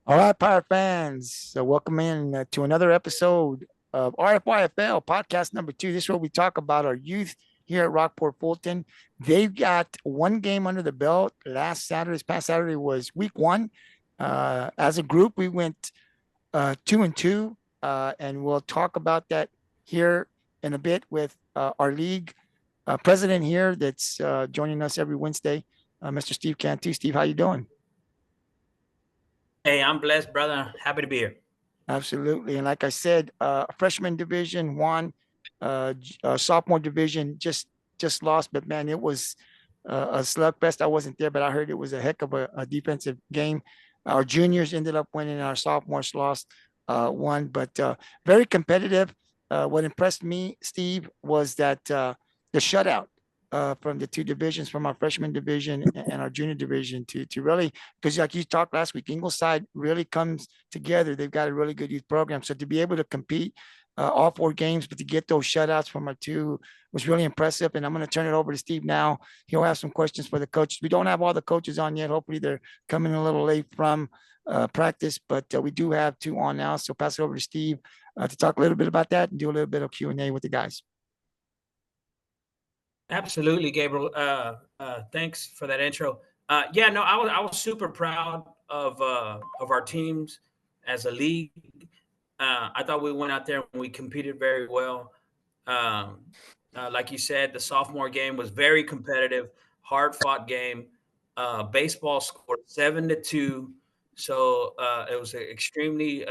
All right, Pirate fans. So welcome in to another episode of RFYFL podcast number 2. This is where we talk about our youth here at Rockport-Fulton. They've got one game under the belt. This past Saturday was week one. As a group, we went 2-2, and we'll talk about that here in a bit with our league president here that's joining us every Wednesday, Mr. Steve Cantu. Steve, how you doing? Hey, I'm blessed, brother. Happy to be here. Absolutely. And like I said, freshman division won, sophomore division just lost, but man, it was a slugfest. I wasn't there, but I heard it was a heck of a defensive game. Our juniors ended up winning, our sophomores lost one, but very competitive. What impressed me, Steve, was that the shutout from the two divisions, from our freshman division and our junior division, to really, because like you talked last week, Ingleside really comes together. They've got a really good youth program. So to be able to compete all four games, but to get those shutouts from our two was really impressive. And I'm going to turn it over to Steve now. He'll have some questions for the coaches. We don't have all the coaches on yet. Hopefully they're coming a little late from practice, but we do have two on now. So pass it over to Steve to talk a little bit about that and do a little bit of Q&A with the guys. Absolutely, Gabriel. Thanks for that intro. I was super proud of our teams as a league. I thought we went out there and we competed very well. Um, like you said, the sophomore game was very competitive, hard fought game. Baseball scored 7-2, so it was an extremely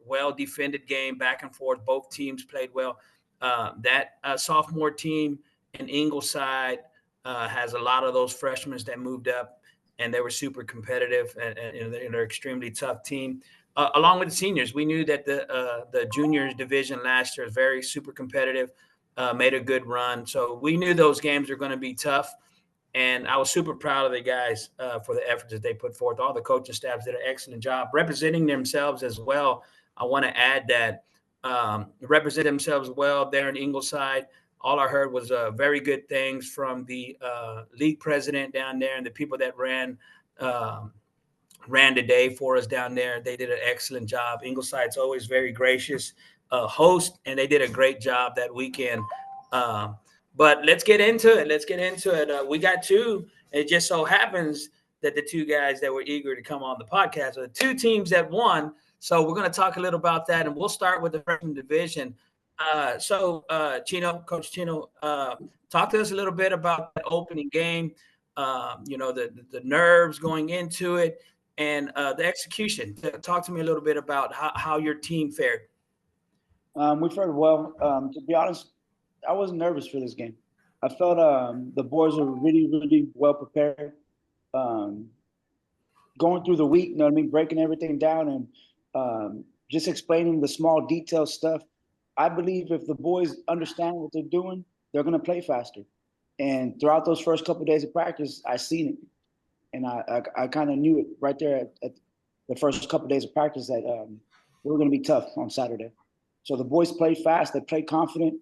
well defended game, back and forth. Both teams played well. That sophomore team in Ingleside has a lot of those freshmen that moved up, and they were super competitive, and they're an extremely tough team. Along with the seniors, we knew that the juniors division last year was very super competitive, made a good run. So we knew those games are going to be tough, and I was super proud of the guys for the efforts that they put forth. All the coaching staffs did an excellent job representing themselves as well. I want to add that represent themselves well there in Ingleside. All I heard was very good things from the league president down there and the people that ran the day for us down there. They did an excellent job. Ingleside's always very gracious host, and they did a great job that weekend. Um, but let's get into it. Let's get into it. We got two. It just so happens that the two guys that were eager to come on the podcast are the two teams that won. So we're going to talk a little about that, and we'll start with the freshman division. Coach Chino, talk to us a little bit about that opening game. The nerves going into it, and the execution. Talk to me a little bit about how your team fared. We fared well. To be honest, I wasn't nervous for this game. I felt the boys were really, really well prepared. Um, Going through the week, you know what I mean, breaking everything down and just explaining the small detail stuff. I believe if the boys understand what they're doing, they're going to play faster. And throughout those first couple of days of practice, I seen it, and I kind of knew it right there at the first couple of days of practice that we were going to be tough on Saturday. So the boys played fast. They played confident.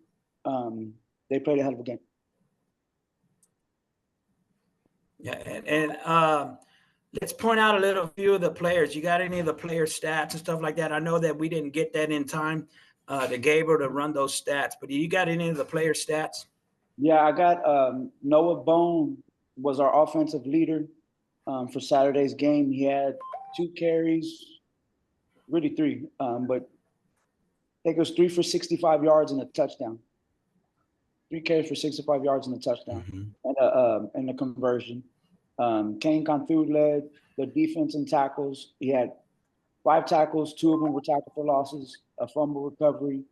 They played a hell of a game. Yeah, and let's point out a little few of the players. You got any of the player stats and stuff like that? I know that we didn't get that in time to Gabriel to run those stats, but you got any of the player stats? Yeah, I got Noah Bone was our offensive leader for Saturday's game. He had 2 carries, really three, but I think it was 3 for 65 yards and a touchdown. 3 carries for 65 yards and a touchdown, Mm-hmm. and a conversion. Kane Cantu led the defense in tackles. He had 5 tackles. 2 of them were tackle for losses, a fumble recovery,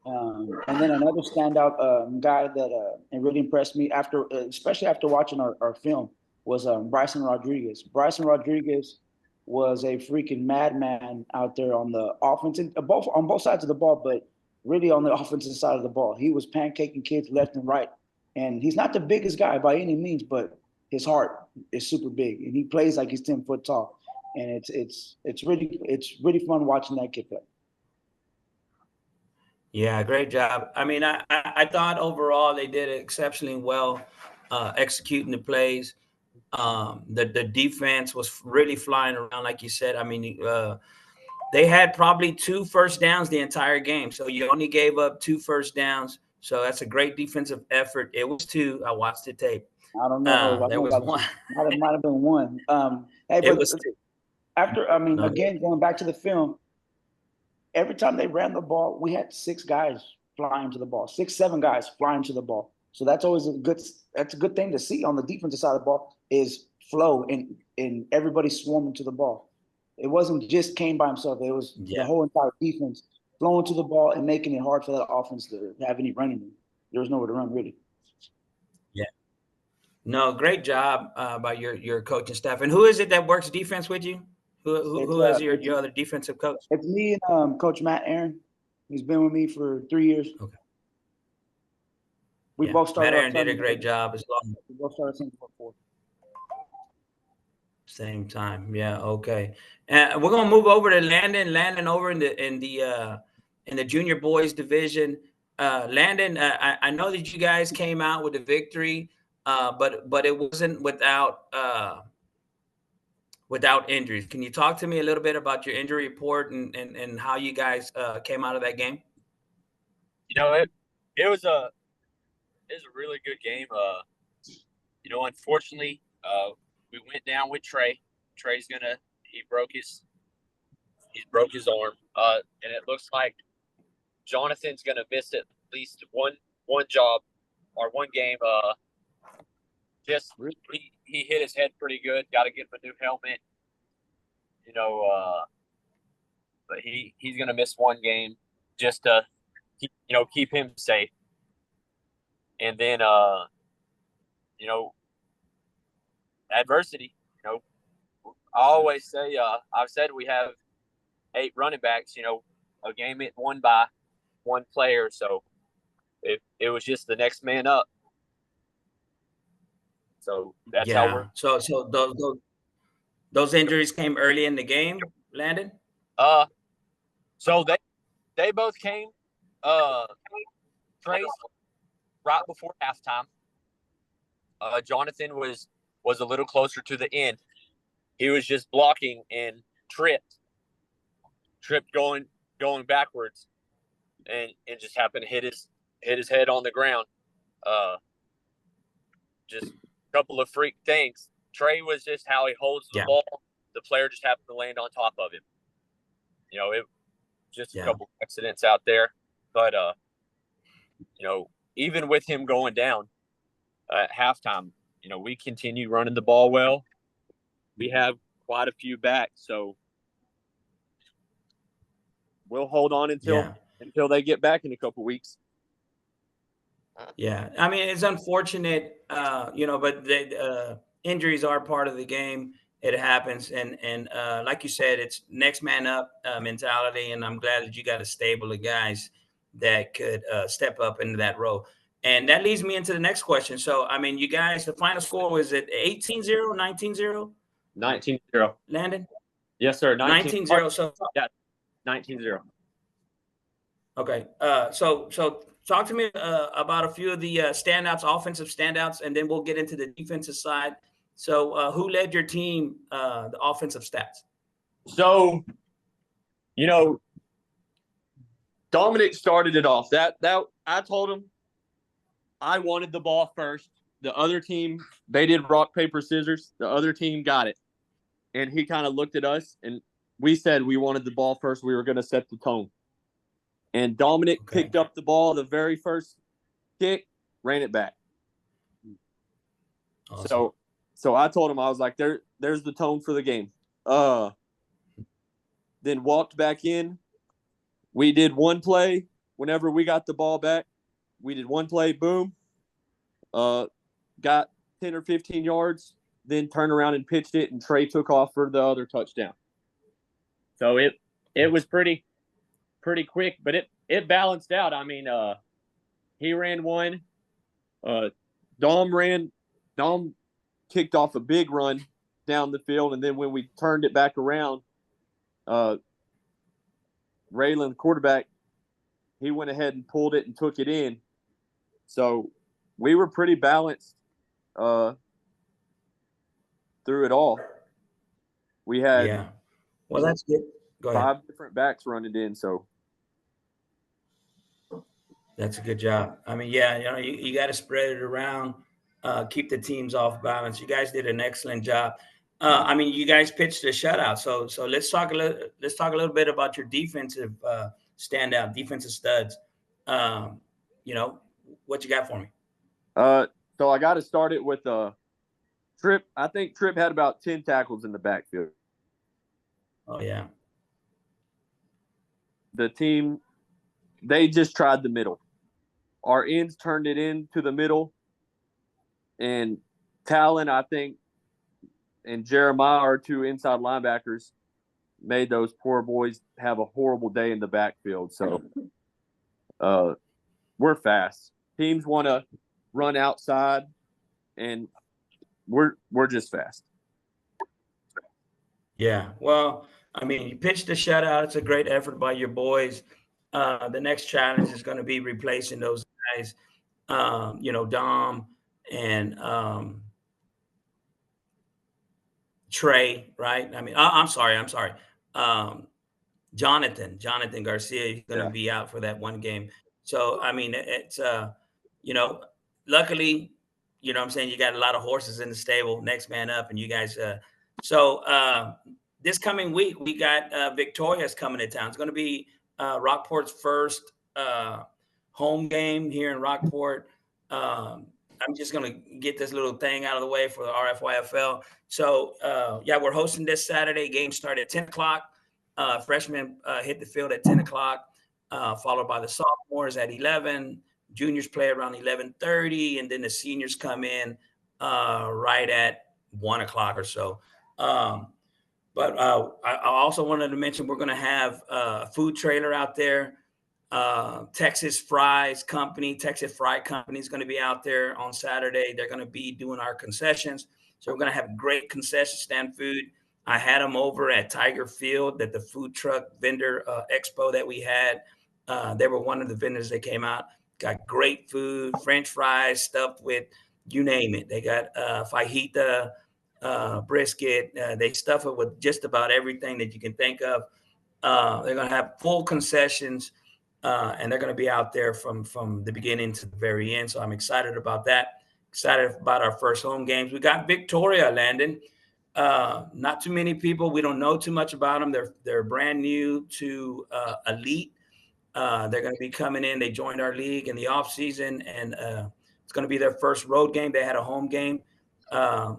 and then another standout guy that and really impressed me after, especially after watching our film, was Bryson Rodriguez. Bryson Rodriguez was a freaking madman out there on the offensive, both on both sides of the ball, but really on the offensive side of the ball. He was pancaking kids left and right, and he's not the biggest guy by any means, but his heart is super big, and he plays like he's 10 foot tall, and it's really fun watching that kid play. Yeah, great job. I mean, I thought overall they did exceptionally well executing the plays. The defense was really flying around, like you said. I mean, they had probably 2 first downs the entire game, so you only gave up 2 first downs. So that's a great defensive effort. It was 2. I watched the tape. I don't know. I There know was about 1. it might have been 1. Hey, It but was 2. after, I mean, No. again, going back to the film, every time they ran the ball, we had 6 guys flying to the ball, 6, 7 guys flying to the ball. So that's always that's a good thing to see on the defensive side of the ball is flow and everybody swarming to the ball. It wasn't just Kane by himself. It was the whole entire defense flowing to the ball and making it hard for that offense to have any running room. There was nowhere to run, really. Yeah. No, great job by your coaching staff. And who is it that works defense with you? Who is your other defensive coach? It's me and Coach Matt Aaron. He's been with me for 3 years. Okay. We both started. Matt Aaron did a great job as well. We both started same before. Same time. Yeah. Okay. We're gonna move over to Landon. Landon over in the junior boys division. Landon, I know that you guys came out with a victory, but it wasn't without injuries. Can you talk to me a little bit about your injury report and how you guys came out of that game? You know, it was a really good game. You know, unfortunately, we went down with Trey. Trey's he broke his arm. And it looks like Jonathan's gonna miss at least one job or one game. Just he hit his head pretty good. Got to get him a new helmet. You know, but he's gonna miss one game just to keep him safe. And then you know, adversity. You know, I always say I've said we have 8 running backs. You know, a game it won by 1 player, so it was just the next man up. So that's how we're. So those injuries came early in the game, Landon. So they both came. Trey's right before halftime. Jonathan was a little closer to the end. He was just blocking and tripped going backwards, and just happened to hit his head on the ground. Just a couple of freak things. Trey was just how he holds the ball. The player just happened to land on top of him. You know, it just a couple accidents out there, but you know, even with him going down at halftime, you know, we continue running the ball well. We have quite a few back, so we'll hold on until they get back in a couple weeks. Yeah, I mean, it's unfortunate, you know, but injuries are part of the game. It happens, and like you said, it's next man up mentality. And I'm glad that you got a stable of guys that could step up into that role. And that leads me into the next question. So, I mean, you guys, the final score was it 18-0, 19-0? 19-0. Landon? Yes, sir. 19-0. So yeah, 19-0. Okay. So talk to me about a few of the standouts, offensive standouts, and then we'll get into the defensive side. So who led your team, the offensive stats? So, you know, Dominic started it off. That I told him I wanted the ball first. The other team, they did rock, paper, scissors. The other team got it. And he kind of looked at us, and we said we wanted the ball first. We were going to set the tone. And Dominic picked up the ball the very first kick, ran it back. Awesome. So I told him, I was like, there's the tone for the game. Then walked back in. We did one play whenever we got the ball back. We did one play, boom. Got 10 or 15 yards, then turned around and pitched it, and Trey took off for the other touchdown. So it was pretty quick, but it balanced out. I mean, he ran one. Dom kicked off a big run down the field, and then when we turned it back around, Raylan, the quarterback, he went ahead and pulled it and took it in. So we were pretty balanced. through it all. We had Yeah. Well, that's good. Go ahead. 5 different backs running in, so That's a good job. I mean, yeah, you got to spread it around, keep the teams off balance. You guys did an excellent job. I mean, you guys pitched a shutout. So let's talk a little bit about your defensive standout, defensive studs. What you got for me? So I got to start it with Tripp. I think Tripp had about 10 tackles in the backfield. Oh yeah. The team, they just tried the middle. Our ends turned it into the middle, and Talon, I think, and Jeremiah, our 2 inside linebackers, made those poor boys have a horrible day in the backfield. So we're fast. Teams want to run outside, and we're just fast. Yeah. Well, I mean, you pitched a shutout. It's a great effort by your boys. The next challenge is going to be replacing those guys, Dom and Trey, right? I mean, I'm sorry. Jonathan Garcia is going to be out for that one game. So, I mean, it's, luckily, what I'm saying, you got a lot of horses in the stable, next man up, and you guys. This coming week, we got Victoria's coming to town. It's going to be Rockport's first home game here in Rockport. I'm just going to get this little thing out of the way for the RFYFL. So, we're hosting this Saturday. Game start at 10 o'clock. Freshmen hit the field at 10 o'clock, followed by the sophomores at 11. Juniors play around 11:30, and then the seniors come in right at 1 o'clock or so. But I also wanted to mention we're going to have a food trailer out there. Texas Fry Company is going to be out there on Saturday. They're going to be doing our concessions. So we're going to have great concession stand food. I had them over at Tiger Field at the food truck vendor expo that we had. They were one of the vendors that came out. Got great food, French fries stuffed with you name it. They got fajita, brisket. They stuff it with just about everything that you can think of. They're going to have full concessions, and they're going to be out there from the beginning to the very end. So I'm excited about that. Excited about our first home games. We got Victoria, Landon. Not too many people. We don't know too much about them. They're brand new to Elite. They're going to be coming in. They joined our league in the off season, and it's going to be their first road game. They had a home game, I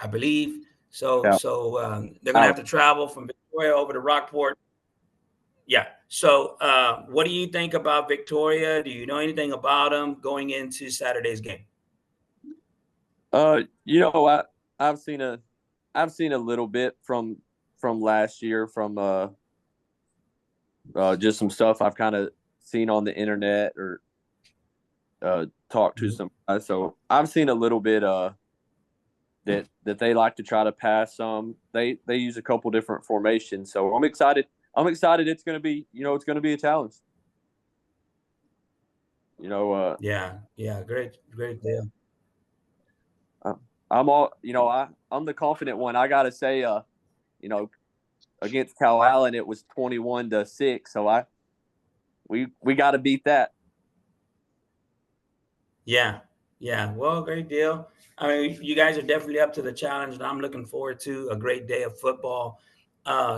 believe. So they're going to have to travel from Victoria over to Rockport. Yeah. So what do you think about Victoria? Do you know anything about them going into Saturday's game? I've seen a little bit from last year from just some stuff I've kind of seen on the internet or talked to some guys. So I've seen a little bit that they like to try to pass some. They use a couple different formations. So I'm excited. It's going to be, it's going to be a challenge. Great deal. I'm the confident one. I got to say, against Cal Allen, it was 21-6. So we got to beat that. Yeah. Well, great deal. I mean, you guys are definitely up to the challenge, and I'm looking forward to a great day of football.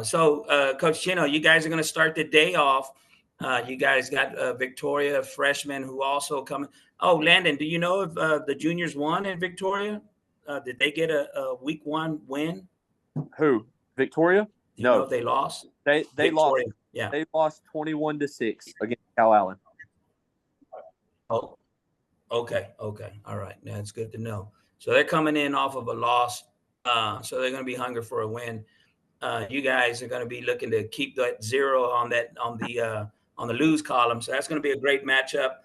So, Coach Chino, you guys are going to start the day off. You guys got Victoria freshmen who also coming. Oh, Landon, do you know if the juniors won in Victoria? Did they get a week 1 win? Who? Victoria? Do you know if they lost? They lost. Yeah. They lost 21-6 against Cal Allen. Oh, okay. All right. That's good to know. So they're coming in off of a loss. So they're going to be hungry for a win. You guys are going to be looking to keep that 0 on the lose column. So that's going to be a great matchup.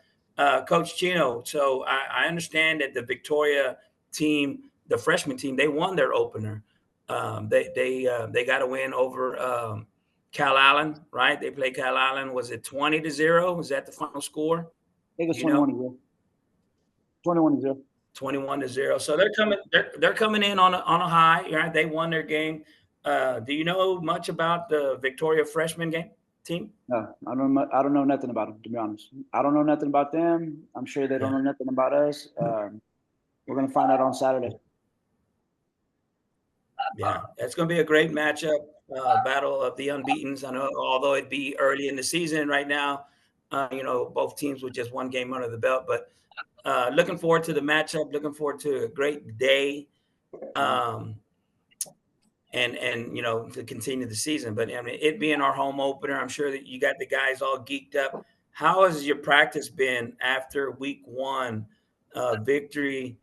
Coach Chino, so I understand that the Victoria team, the freshman team, they won their opener. They got a win over Cal Allen, right? They played Cal Allen. Was it 20-0? Was that the final score? I think it's 21-0. 21-0. 21-0. So they're coming in on a high, right? They won their game. Do you know much about the Victoria freshman team? No, I don't know nothing about them, to be honest. I don't know nothing about them. I'm sure they don't know nothing about us. We're gonna find out on Saturday. Yeah, it's going to be a great matchup, battle of the unbeatens. I know, although it be early in the season right now, both teams with just one game under the belt. But looking forward to the matchup. Looking forward to a great day, and to continue the season. But I mean, it being our home opener, I'm sure that you got the guys all geeked up. How has your practice been after week one victory?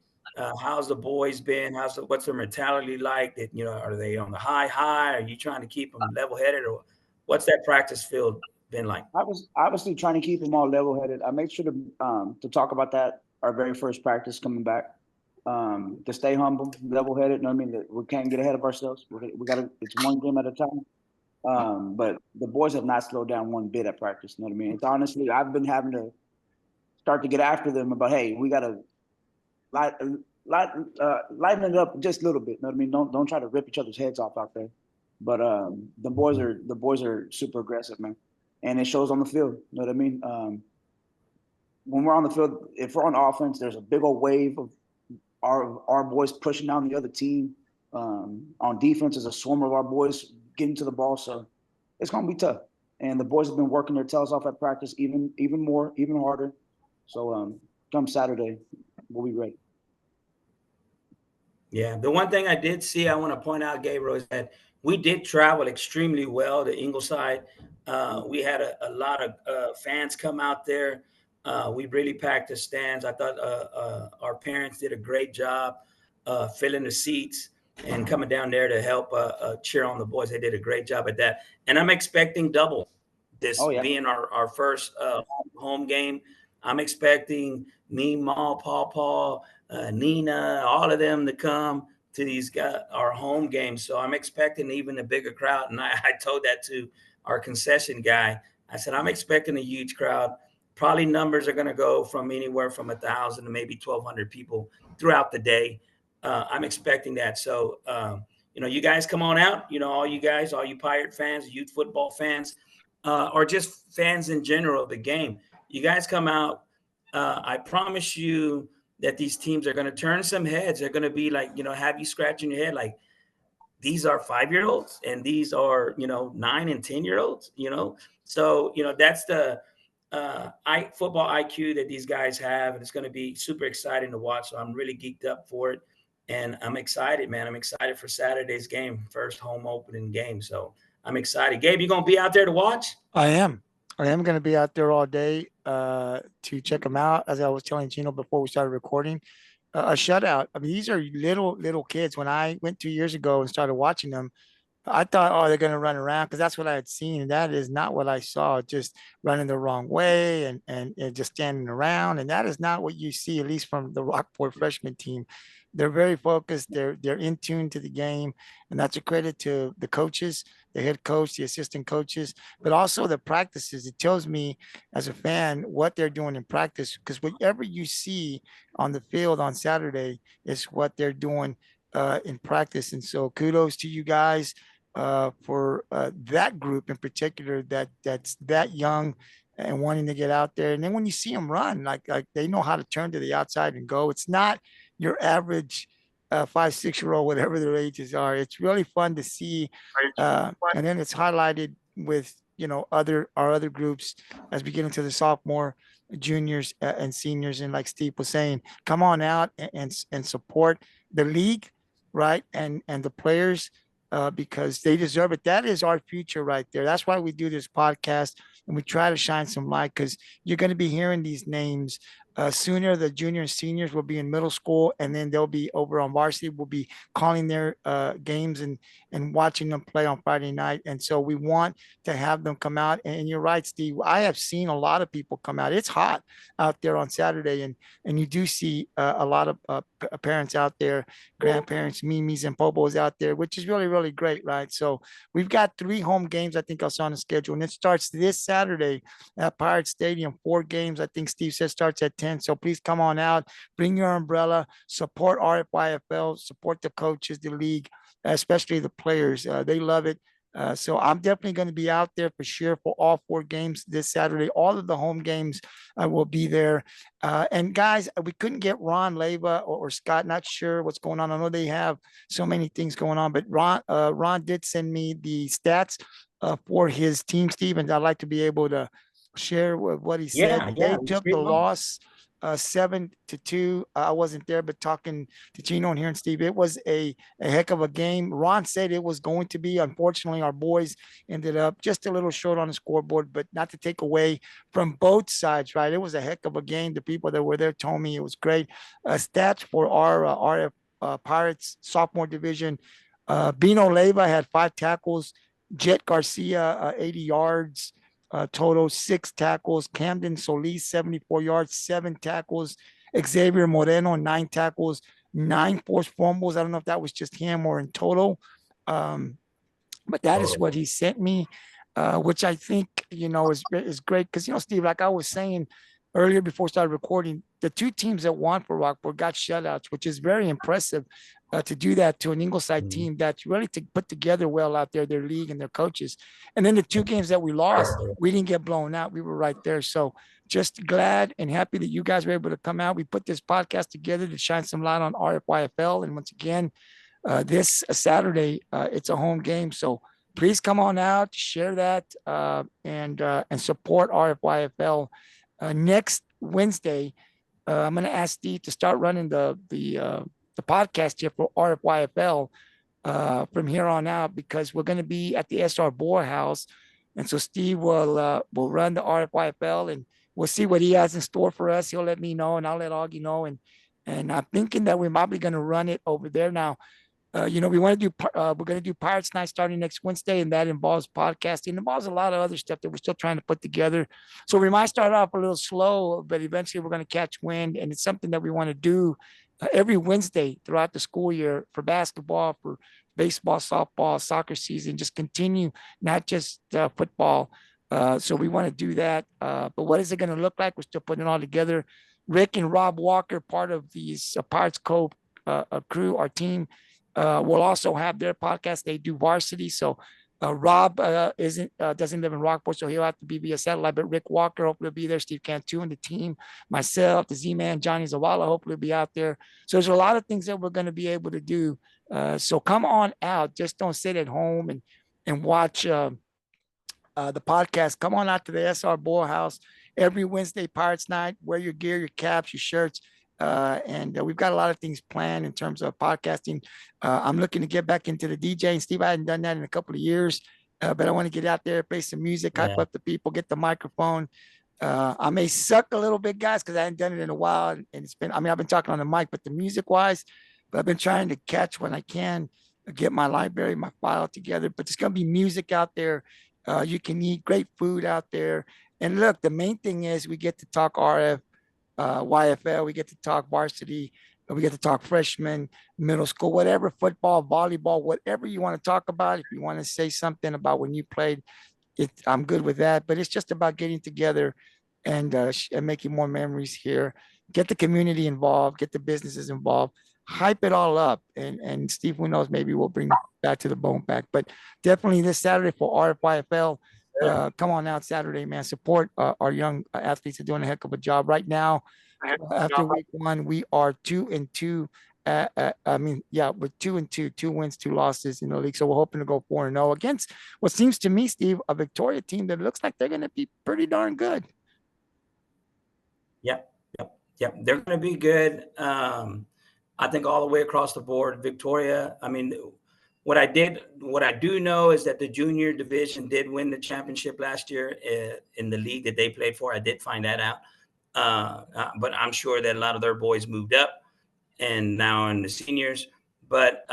How's the boys been? What's their mentality like? That are they on the high? Are you trying to keep them level headed, or what's that practice field been like? I was obviously trying to keep them all level headed. I made sure to talk about that our very first practice coming back. To stay humble, level headed. You know what I mean? That we can't get ahead of ourselves. We got to. It's one game at a time. But the boys have not slowed down one bit at practice. You know what I mean? It's honestly, I've been having to start to get after them about, hey, we got to lighten it up just a little bit. You know what I mean? Don't try to rip each other's heads off out there. But the boys are super aggressive, man, and it shows on the field. You know what I mean? When we're on the field, if we're on offense, there's a big old wave of our boys pushing down the other team. On defense, there's a swarm of our boys getting to the ball, so it's gonna be tough. And the boys have been working their tails off at practice, even more, even harder. So come Saturday, we'll be ready. Yeah, the one thing I did see, I want to point out, Gabriel, is that we did travel extremely well to Ingleside. We had a lot of fans come out there. We really packed the stands. I thought our parents did a great job filling the seats and coming down there to help cheer on the boys. They did a great job at that. And I'm expecting double this being our first home game. I'm expecting me, Ma, Paw, Nina, all of them to come to these guys, our home games. So I'm expecting even a bigger crowd. And I told that to our concession guy. I said, I'm expecting a huge crowd. Probably numbers are going to go from anywhere from 1,000 to maybe 1,200 people throughout the day. I'm expecting that. So, you guys come on out, all you guys, all you Pirate fans, youth football fans, or just fans in general of the game. You guys come out. I promise you that these teams are going to turn some heads. They're going to be like, have you scratching your head like, these are 5-year-olds and these are, 9 and 10-year-olds, So, that's the football IQ that these guys have. And it's going to be super exciting to watch. So I'm really geeked up for it. And I'm excited, man. I'm excited for Saturday's game, first home opening game. So I'm excited. Gabe, you going to be out there to watch? I am going to be out there all day to check them out. As I was telling Gino before we started recording, a shutout. I mean, these are little kids. When I went 2 years ago and started watching them, I thought, oh, they're going to run around because that's what I had seen. And that is not what I saw, just running the wrong way and just standing around. And that is not what you see, at least from the Rockport freshman team. They're very focused. They're in tune to the game. And that's a credit to the coaches, the head coach, the assistant coaches, but also the practices. It tells me as a fan what they're doing in practice, because whatever you see on the field on Saturday is what they're doing in practice. And so kudos to you guys for that group in particular that's that young and wanting to get out there. And then when you see them run, like they know how to turn to the outside and go. It's not your average 5-6-year-old, whatever their ages are. It's really fun to see. And then it's highlighted with, our other groups as we get into the sophomore, juniors and seniors. And like Steve was saying, come on out and support the league, right? And the players, because they deserve it. That is our future right there. That's why we do this podcast and we try to shine some light, because you're going to be hearing these names sooner. The junior and seniors will be in middle school, and then they'll be over on varsity. We'll be calling their games and watching them play on Friday night. And so we want to have them come out. And you're right, Steve. I have seen a lot of people come out. It's hot out there on Saturday, and you do see a lot of parents out there, grandparents, Mimis and Popos out there, which is really, really great, right? So we've got 3 home games, I think, I saw on the schedule, and it starts this Saturday at Pirate Stadium. 4 games, I think Steve said, starts at attend. So please come on out, bring your umbrella, support RFYFL, support the coaches, the league, especially the players. They love it. So I'm definitely going to be out there for sure for all 4 games this Saturday. All of the home games I will be there. And guys, we couldn't get Ron Leyva or Scott. Not sure what's going on. I know they have so many things going on, but Ron did send me the stats for his team, Steve, and I'd like to be able to share what he said. They took the loss 7-2. I wasn't there, but talking to Gino and here and Steve, it was a heck of a game. Ron said it was going to be. Unfortunately, our boys ended up just a little short on the scoreboard, but not to take away from both sides, right? It was a heck of a game. The people that were there told me it was great. Stats for our RF Pirates sophomore division. Bino Leyva had 5 tackles. Jet Garcia, 80 yards. Total 6 tackles. Camden Solis, 74 yards, 7 tackles. Xavier Moreno, 9 tackles, 9 forced fumbles. I don't know if that was just him or in total. But that is what he sent me, which I think, is great. Because, Steve, like I was saying earlier before we started recording, the 2 teams that won for Rockport got shutouts, which is very impressive to do that to an Ingleside team that's really to put together well out there, their league and their coaches. And then the 2 games that we lost, we didn't get blown out. We were right there. So just glad and happy that you guys were able to come out. We put this podcast together to shine some light on RFYFL. And once again, this Saturday, it's a home game. So please come on out, share that, and support RFYFL. Next Wednesday, I'm going to ask Steve to start running the podcast here for RFYFL from here on out, because we're going to be at the SR Bohr House. And so Steve will run the RFYFL, and we'll see what he has in store for us. He'll let me know, and I'll let Augie know. And I'm thinking that we're probably going to run it over there now. We want to do, we're going to do Pirates Night starting next Wednesday, and that involves podcasting. It involves a lot of other stuff that we're still trying to put together. So we might start off a little slow, but eventually we're going to catch wind, and it's something that we want to do every Wednesday throughout the school year for basketball, for baseball, softball, soccer season, just continue, not just football. So we want to do that. But what is it going to look like? We're still putting it all together. Rick and Rob Walker, part of these Pirates Cove crew, our team, will also have their podcast. They do varsity. So Rob doesn't live in Rockport, so he'll have to be via satellite. But Rick Walker hopefully will be there. Steve Cantu and the team, myself, the Z-Man, Johnny Zawala hopefully will be out there. So there's a lot of things that we're going to be able to do. So come on out. Just don't sit at home and watch the podcast. Come on out to the SR Bohr House every Wednesday, Pirates Night. Wear your gear, your caps, your shirts. And we've got a lot of things planned in terms of podcasting. I'm looking to get back into the DJing. Steve, I hadn't done that in a couple of years, but I want to get out there, play some music, hype up the people, get the microphone. I may suck a little bit, guys, because I hadn't done it in a while. And it's been, I've been talking on the mic, but the music wise, but I've been trying to catch when I can, get my library, my file together. But there's going to be music out there. You can eat great food out there. And look, the main thing is we get to talk YFL, we get to talk varsity, we get to talk freshman, middle school, whatever, football, volleyball, whatever you want to talk about. If you want to say something about when you played, I'm good with that. But it's just about getting together and making more memories here. Get the community involved, get the businesses involved, hype it all up. And Steve, who knows, maybe we'll bring that to the bone back. But definitely this Saturday for RFYFL. Come on out Saturday, man. Support our young athletes are doing a heck of a job right now. After week 1, we are 2-2. We're 2-2, 2 wins, 2 losses in the league. So we're hoping to go 4-0 against what seems to me, Steve, a Victoria team that looks like they're going to be pretty darn good. Yep. They're going to be good. I think all the way across the board, Victoria. What I do know is that the junior division did win the championship last year in the league that they played for. I did find that out. But I'm sure that a lot of their boys moved up and now in the seniors. But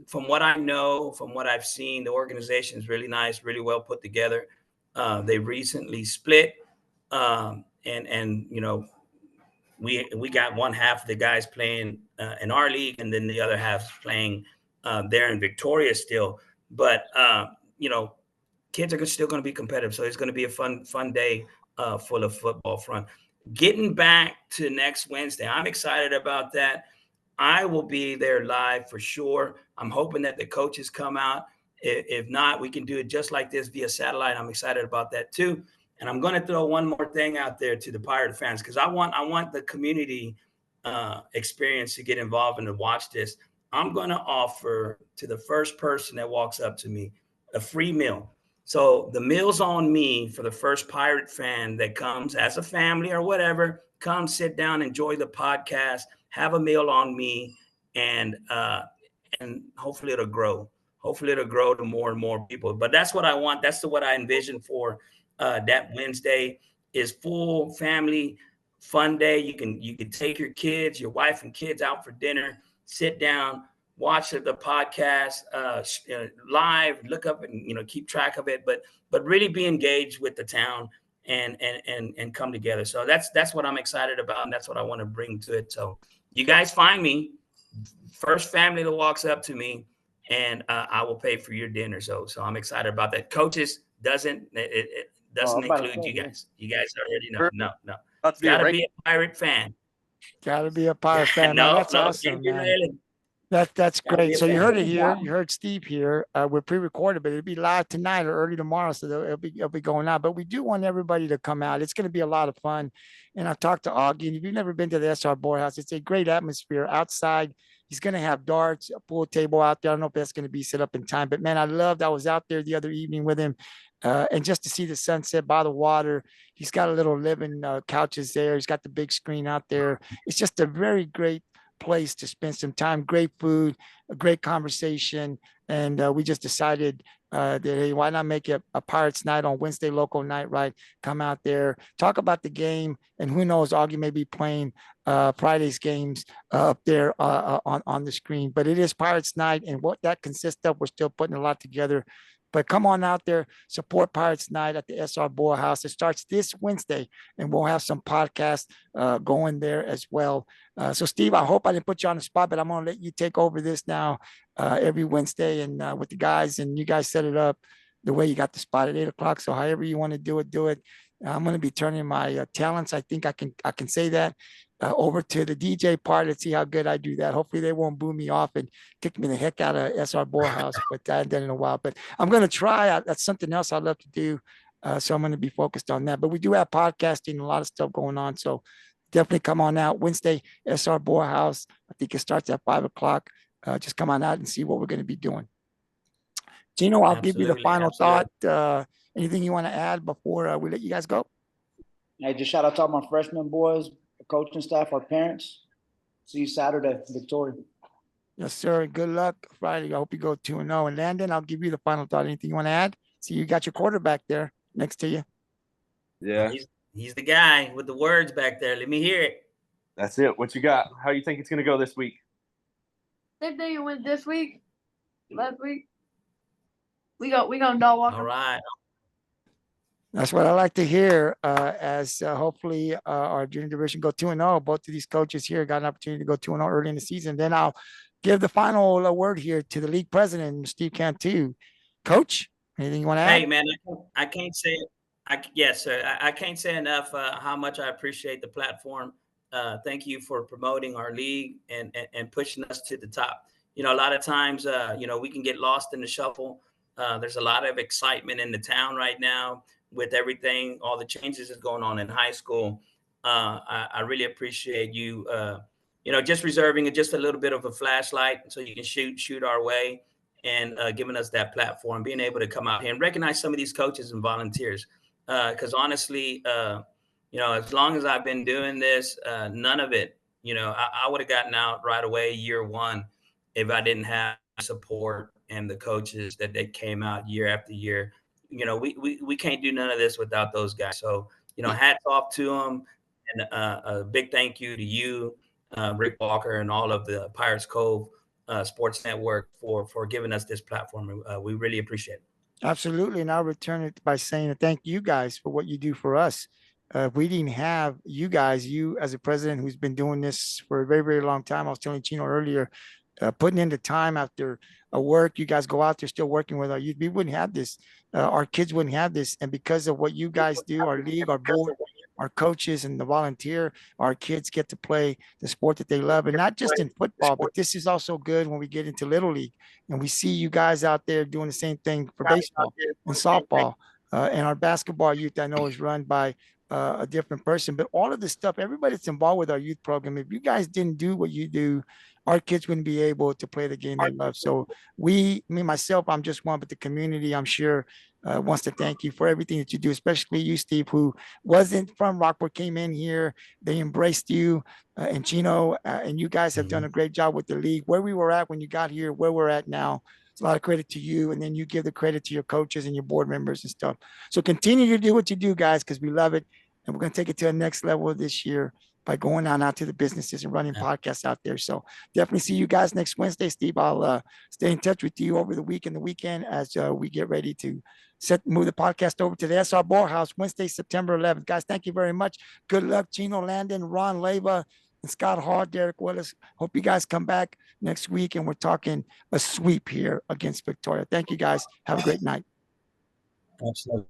from what I know, from what I've seen, the organization is really nice, really well put together. They recently split. We got one half of the guys playing in our league, and then the other half playing there in Victoria still. But kids are still going to be competitive, so it's going to be a fun day full of football front. getting back to next Wednesday, I'm excited about that. I will be there live for sure. I'm hoping that the coaches come out. If not, we can do it just like this via satellite. I'm excited about that too. And I'm going to throw one more thing out there to the Pirate fans, because I want the community experience to get involved and to watch this. I'm going to offer to the first person that walks up to me a free meal. So the meal's on me for the first Pirate fan that comes as a family or whatever. Come sit down, enjoy the podcast, have a meal on me, and hopefully it'll grow. Hopefully it'll grow to more and more people. But that's what I want. That's what I envision for that Wednesday is full family fun day. You can take your kids, your wife and kids out for dinner, sit down, watch the podcast live, look up and keep track of it, but really be engaged with the town and come together. So that's what I'm excited about, and that's what I want to bring to it. So you guys find me, first family that walks up to me, and I will pay for your dinner. So I'm excited about that. Coaches doesn't include you guys. You guys already know. No. It's got to be a Pirate fan. Got to be a Pirate fan. No, man. That's awesome, man. That's great. So you heard it here. You heard Steve here. We're pre-recorded, but it'll be live tonight or early tomorrow, so it'll be going out. But we do want everybody to come out. It's going to be a lot of fun. And I talked to Augie. And if you've never been to the SR Board House, it's a great atmosphere outside. He's going to have darts, a pool table out there. I don't know if that's going to be set up in time, but man, I was out there the other evening with him. And just to see the sunset by the water. He's got a little living couches there. He's got the big screen out there. It's just a very great place to spend some time. Great food, a great conversation. And we just decided that, hey, why not make it a Pirates night on Wednesday, local night, right? Come out there, talk about the game. And who knows, Augie may be playing Friday's games up there on the screen. But it is Pirates night. And what that consists of, we're still putting a lot together. But come on out there, support Pirates Night at the SR Boyle House. It starts this Wednesday, and we'll have some podcasts going there as well. So, Steve, I hope I didn't put you on the spot, but I'm going to let you take over this now every Wednesday and with the guys, and you guys set it up the way you got the spot at 8 o'clock. So however you want to do it, do it. I'm going to be turning my talents. I think I can say that over to the DJ part and see how good I do that. Hopefully they won't boo me off and kick me the heck out of SR Boyle House, but I haven't done it in a while. But I'm going to try. That's something else I'd love to do. So I'm going to be focused on that. But we do have podcasting, a lot of stuff going on. So definitely come on out Wednesday, SR Boyle House. I think it starts at 5 o'clock. Just come on out and see what we're going to be doing. Gino, I'll give you the final thought. Anything you want to add before we let you guys go? Hey, just shout out to all my freshman boys, the coaching staff, our parents. See you Saturday, Victoria. Yes, sir. Good luck Friday. I hope you go 2-0. And Landon, I'll give you the final thought. Anything you want to add? See, you got your quarterback there next to you. Yeah. He's the guy with the words back there. Let me hear it. That's it. What you got? How you think it's going to go this week? Same thing you went this week, last week. We gonna dog walk. All right. That's what I like to hear. As hopefully our junior division go 2-0. Both of these coaches here got an opportunity to go 2-0 early in the season. Then I'll give the final word here to the league president, Steve Cantu. Coach, anything you want to add? Hey, man, I can't say it. Yes, sir. I can't say enough how much I appreciate the platform. Thank you for promoting our league and pushing us to the top. A lot of times, we can get lost in the shuffle. There's a lot of excitement in the town right now with everything, all the changes that's going on in high school. I really appreciate you, just reserving just a little bit of a flashlight so you can shoot our way and giving us that platform, being able to come out here and recognize some of these coaches and volunteers. Because honestly, as long as I've been doing this, none of it, I would have gotten out right away year one if I didn't have support and the coaches that they came out year after year. We can't do none of this without those guys. So, hats off to them, and a big thank you to you, Rick Walker, and all of the Pirates Cove Sports Network for giving us this platform. We really appreciate it. Absolutely. And I'll return it by saying thank you guys for what you do for us. If we didn't have you guys, you as a president who's been doing this for a very, very long time, I was telling Chino earlier, putting in the time after a work, you guys go out there still working with our youth. We wouldn't have this. Our kids wouldn't have this. And because of what you guys do, our league, our board, our coaches and the volunteer, our kids get to play the sport that they love, and not just in football, but this is also good when we get into Little League and we see you guys out there doing the same thing for baseball and softball. And our basketball youth, I know, is run by a different person, but all of this stuff, everybody that's involved with our youth program, if you guys didn't do what you do, our kids wouldn't be able to play the game they love. So me, myself, I'm just one, but the community, I'm sure, wants to thank you for everything that you do, especially you, Steve, who wasn't from Rockport, came in here. They embraced you and Chino, and you guys have done a great job with the league. Where we were at when you got here, where we're at now, it's a lot of credit to you. And then you give the credit to your coaches and your board members and stuff. So continue to do what you do, guys, because we love it. And we're going to take it to the next level this year by going out to the businesses and running podcasts out there. So definitely see you guys next Wednesday, Steve. I'll stay in touch with you over the week and the weekend as we get ready to move the podcast over to the SR Ballhouse Wednesday, September 11th. Guys, thank you very much. Good luck, Chino Landon, Ron Leyva, and Scott Hall, Derek Willis. Hope you guys come back next week and we're talking a sweep here against Victoria. Thank you, guys. Have a great night. Absolutely.